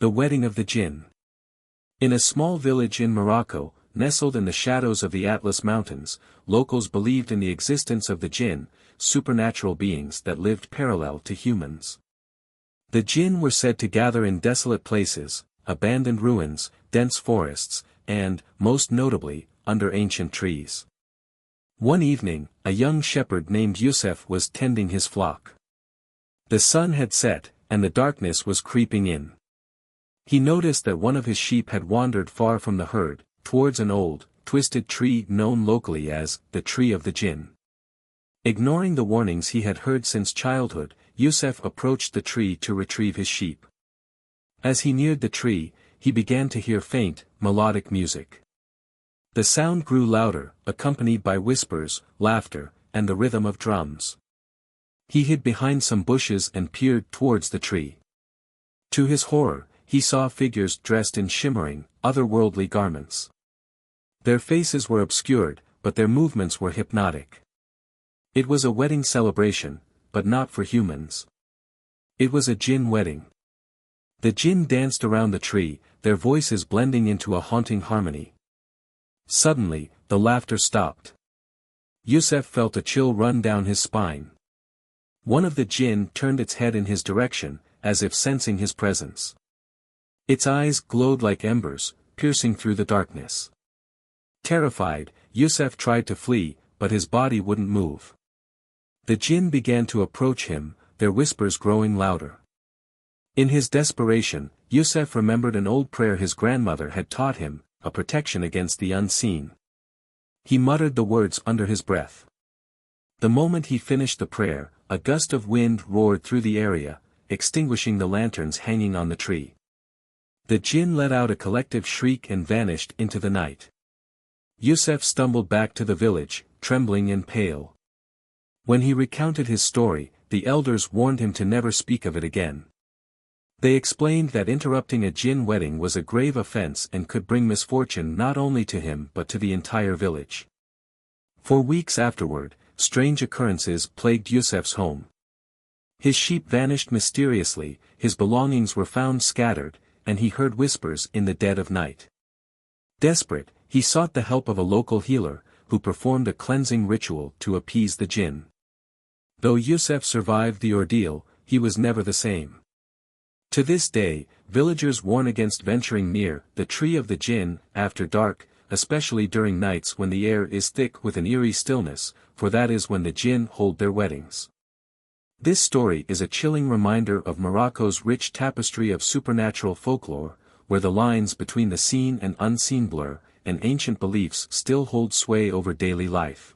The Wedding of the Jinn. In a small village in Morocco, nestled in the shadows of the Atlas Mountains, locals believed in the existence of the Jinn, supernatural beings that lived parallel to humans. The Jinn were said to gather in desolate places, abandoned ruins, dense forests, and, most notably, under ancient trees. One evening, a young shepherd named Yusuf was tending his flock. The sun had set, and the darkness was creeping in. He noticed that one of his sheep had wandered far from the herd, towards an old, twisted tree known locally as the Tree of the Jinn. Ignoring the warnings he had heard since childhood, Yusuf approached the tree to retrieve his sheep. As he neared the tree, he began to hear faint, melodic music. The sound grew louder, accompanied by whispers, laughter, and the rhythm of drums. He hid behind some bushes and peered towards the tree. To his horror, he saw figures dressed in shimmering, otherworldly garments. Their faces were obscured, but their movements were hypnotic. It was a wedding celebration, but not for humans. It was a Jinn wedding. The Jinn danced around the tree, their voices blending into a haunting harmony. Suddenly, the laughter stopped. Yusuf felt a chill run down his spine. One of the Jinn turned its head in his direction, as if sensing his presence. Its eyes glowed like embers, piercing through the darkness. Terrified, Yusuf tried to flee, but his body wouldn't move. The Jinn began to approach him, their whispers growing louder. In his desperation, Yusuf remembered an old prayer his grandmother had taught him, a protection against the unseen. He muttered the words under his breath. The moment he finished the prayer, a gust of wind roared through the area, extinguishing the lanterns hanging on the tree. The Jinn let out a collective shriek and vanished into the night. Yusuf stumbled back to the village, trembling and pale. When he recounted his story, the elders warned him to never speak of it again. They explained that interrupting a Jinn wedding was a grave offense and could bring misfortune not only to him but to the entire village. For weeks afterward, strange occurrences plagued Yusuf's home. His sheep vanished mysteriously, his belongings were found scattered, and he heard whispers in the dead of night. Desperate, he sought the help of a local healer, who performed a cleansing ritual to appease the Jinn. Though Yusuf survived the ordeal, he was never the same. To this day, villagers warn against venturing near the Tree of the Jinn after dark, especially during nights when the air is thick with an eerie stillness, for that is when the Jinn hold their weddings. This story is a chilling reminder of Morocco's rich tapestry of supernatural folklore, where the lines between the seen and unseen blur, and ancient beliefs still hold sway over daily life.